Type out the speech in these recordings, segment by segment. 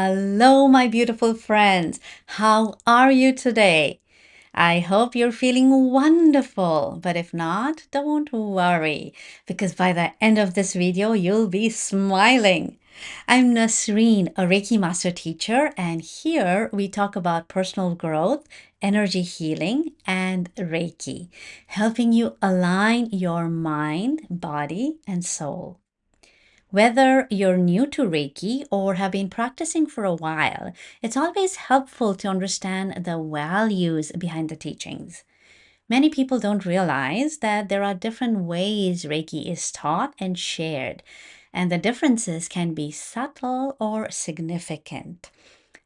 Hello, my beautiful friends. How are you today? I hope you're feeling wonderful, but if not, don't worry, because by the end of this video, you'll be smiling. I'm Nasreen, a Reiki master teacher, and here we talk about personal growth, energy healing, and Reiki, helping you align your mind, body, and soul. Whether you're new to Reiki or have been practicing for a while, it's always helpful to understand the values behind the teachings. Many people don't realize that there are different ways Reiki is taught and shared, and the differences can be subtle or significant.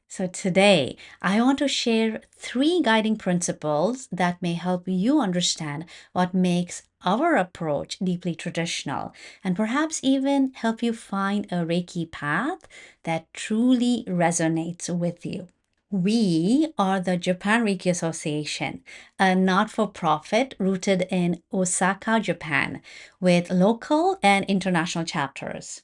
So today, I want to share 3 guiding principles that may help you understand what makes our approach deeply traditional and perhaps even help you find a Reiki path that truly resonates with you. We are the Japan Reiki Association, a not-for-profit rooted in Osaka, Japan, with local and international chapters.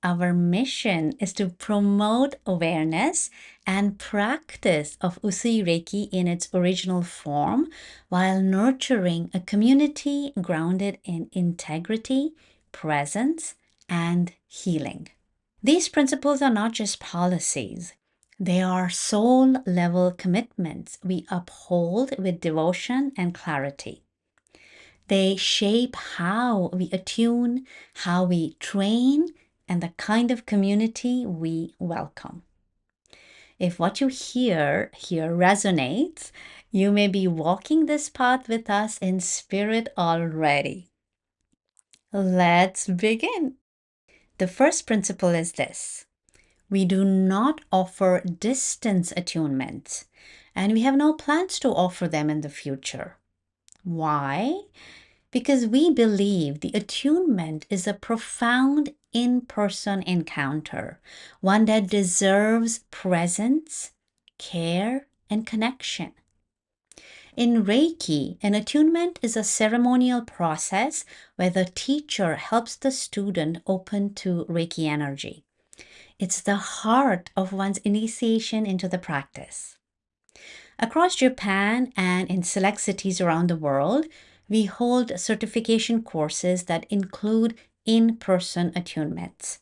Our mission is to promote awareness and practice of Usui Reiki in its original form while nurturing a community grounded in integrity, presence, and healing. These principles are not just policies. They are soul-level commitments we uphold with devotion and clarity. They shape how we attune, how we train, and the kind of community we welcome. If what you hear here resonates, you may be walking this path with us in spirit already. Let's begin. The first principle is this: we do not offer distance attunements, and we have no plans to offer them in the future. Why? Because we believe the attunement is a profound in-person encounter, one that deserves presence, care, and connection. In Reiki, an attunement is a ceremonial process where the teacher helps the student open to Reiki energy. It's the heart of one's initiation into the practice. Across Japan and in select cities around the world, we hold certification courses that include in-person attunements.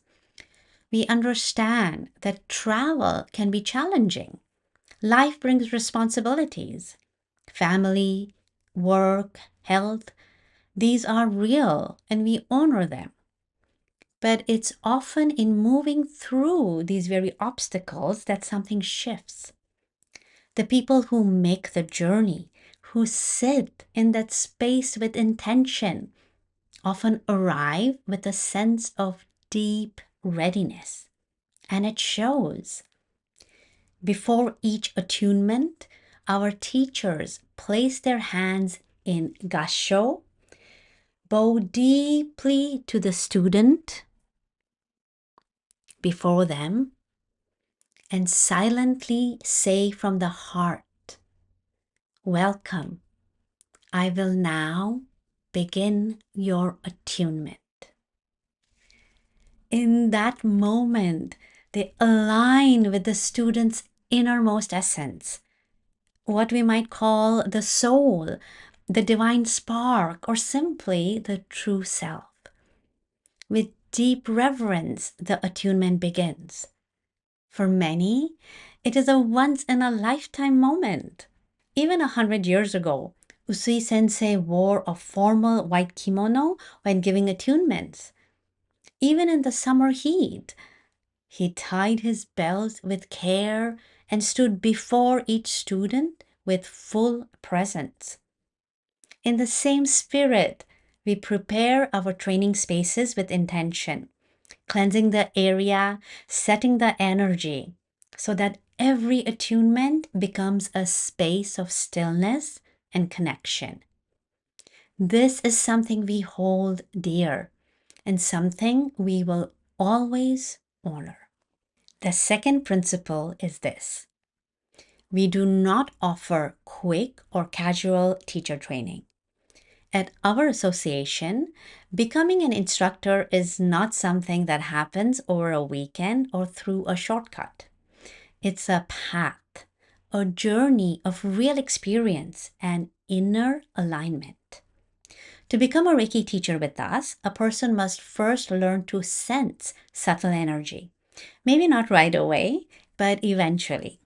We understand that travel can be challenging. Life brings responsibilities. Family, work, health, these are real and we honor them. But it's often in moving through these very obstacles that something shifts. The people who make the journey, who sit in that space with intention, often arrive with a sense of deep readiness. And it shows. Before each attunement, our teachers place their hands in gassho, bow deeply to the student before them, and silently say from the heart, "Welcome. I will now begin your attunement." In that moment, they align with the student's innermost essence, what we might call the soul, the divine spark, or simply the true self. With deep reverence, the attunement begins. For many, it is a once-in-a-lifetime moment. Even 100 years ago, Usui Sensei wore a formal white kimono when giving attunements. Even in the summer heat, he tied his belt with care and stood before each student with full presence. In the same spirit, we prepare our training spaces with intention, cleansing the area, setting the energy, so that every attunement becomes a space of stillness and connection. This is something we hold dear and something we will always honor. The second principle is this: we do not offer quick or casual teacher training. At our association, becoming an instructor is not something that happens over a weekend or through a shortcut. It's a path, a journey of real experience and inner alignment. To become a Reiki teacher with us, a person must first learn to sense subtle energy. Maybe not right away, but eventually.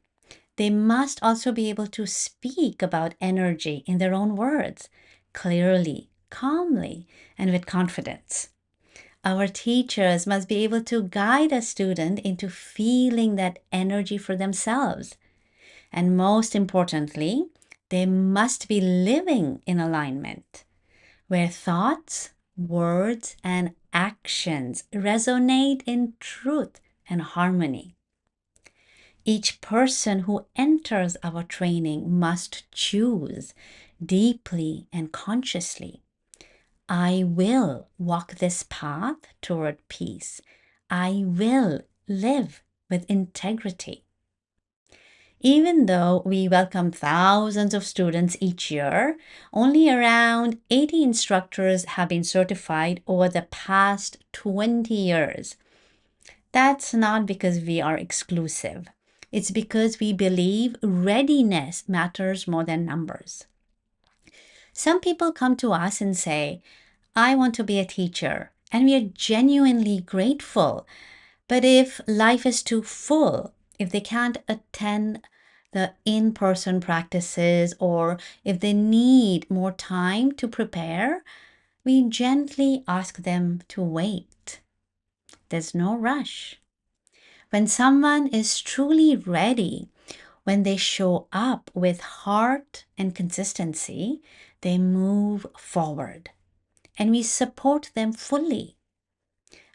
They must also be able to speak about energy in their own words, clearly, calmly, and with confidence. Our teachers must be able to guide a student into feeling that energy for themselves. And most importantly, they must be living in alignment, where thoughts, words, and actions resonate in truth and harmony. Each person who enters our training must choose deeply and consciously. I will walk this path toward peace. I will live with integrity. Even though we welcome thousands of students each year, only around 80 instructors have been certified over the past 20 years. That's not because we are exclusive. It's because we believe readiness matters more than numbers. Some people come to us and say, I want to be a teacher, and we are genuinely grateful. But if life is too full, if they can't attend the in person practices, or if they need more time to prepare, we gently ask them to wait. There's no rush. When someone is truly ready, when they show up with heart and consistency, they move forward, and we support them fully.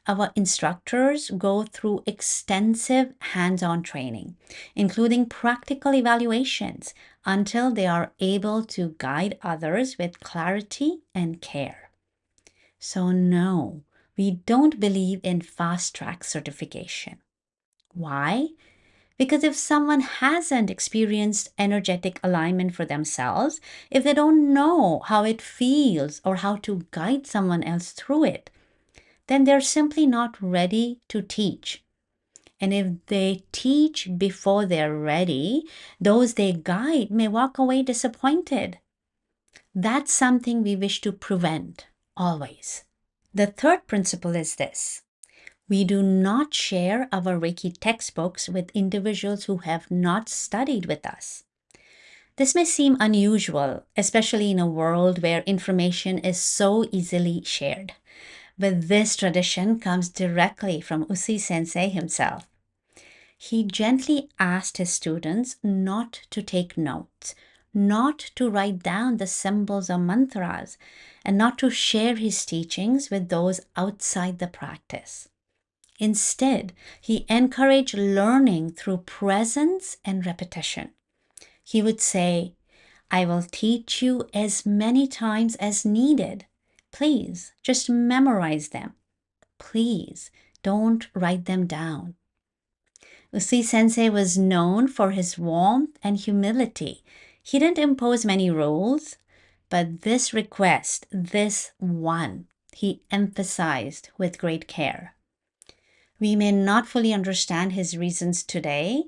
Our instructors go through extensive hands-on training, including practical evaluations, until they are able to guide others with clarity and care. So no, we don't believe in fast-track certification. Why? Because if someone hasn't experienced energetic alignment for themselves, if they don't know how it feels or how to guide someone else through it, then they're simply not ready to teach. And if they teach before they're ready, those they guide may walk away disappointed. That's something we wish to prevent, always. The third principle is this: we do not share our Reiki textbooks with individuals who have not studied with us. This may seem unusual, especially in a world where information is so easily shared. But this tradition comes directly from Usui Sensei himself. He gently asked his students not to take notes, not to write down the symbols or mantras, and not to share his teachings with those outside the practice. Instead, he encouraged learning through presence and repetition. He would say, I will teach you as many times as needed. Please, just memorize them. Please, don't write them down. Usui Sensei was known for his warmth and humility. He didn't impose many rules, but this request, this one, he emphasized with great care. We may not fully understand his reasons today,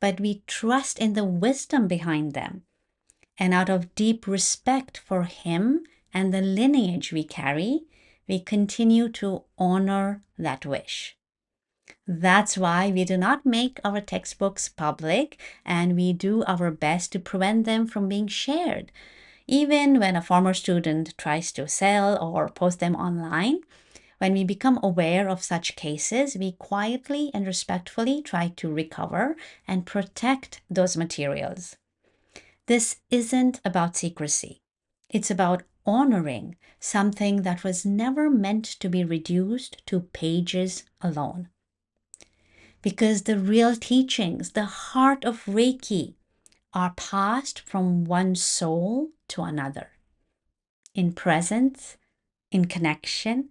but we trust in the wisdom behind them. And out of deep respect for him and the lineage we carry, we continue to honor that wish. That's why we do not make our textbooks public, and we do our best to prevent them from being shared. Even when a former student tries to sell or post them online, when we become aware of such cases, we quietly and respectfully try to recover and protect those materials. This isn't about secrecy. It's about honoring something that was never meant to be reduced to pages alone. Because the real teachings, the heart of Reiki, are passed from one soul to another, in presence, in connection,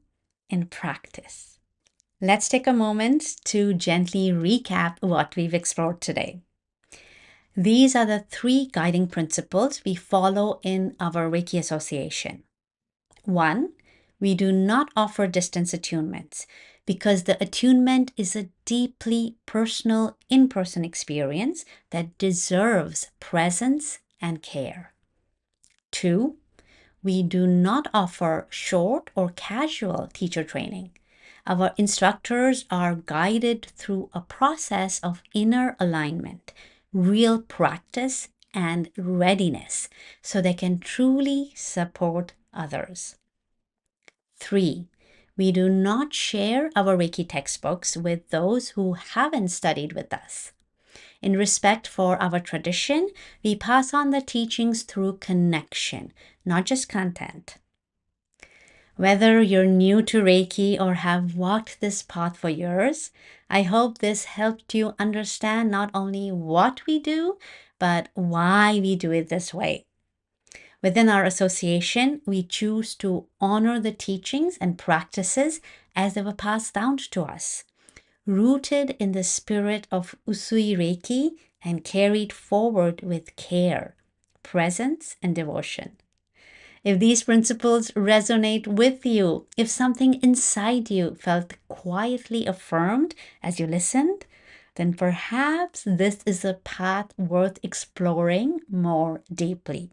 in practice. Let's take a moment to gently recap what we've explored today. These are the 3 guiding principles we follow in our Reiki association. 1, we do not offer distance attunements. because the attunement is a deeply personal in-person experience that deserves presence and care. 2, we do not offer short or casual teacher training. Our instructors are guided through a process of inner alignment, real practice, and readiness so they can truly support others. 3, we do not share our Reiki textbooks with those who haven't studied with us. In respect for our tradition, we pass on the teachings through connection, not just content. Whether you're new to Reiki or have walked this path for years, I hope this helped you understand not only what we do, but why we do it this way. Within our association, we choose to honor the teachings and practices as they were passed down to us, rooted in the spirit of Usui Reiki and carried forward with care, presence, and devotion. If these principles resonate with you, if something inside you felt quietly affirmed as you listened, then perhaps this is a path worth exploring more deeply.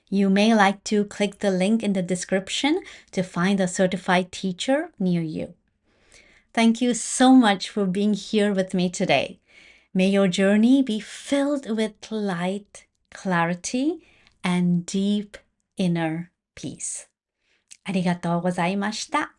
You may like to click the link in the description to find a certified teacher near you. Thank you so much for being here with me today. May your journey be filled with light, clarity, and deep inner peace. ありがとうございました。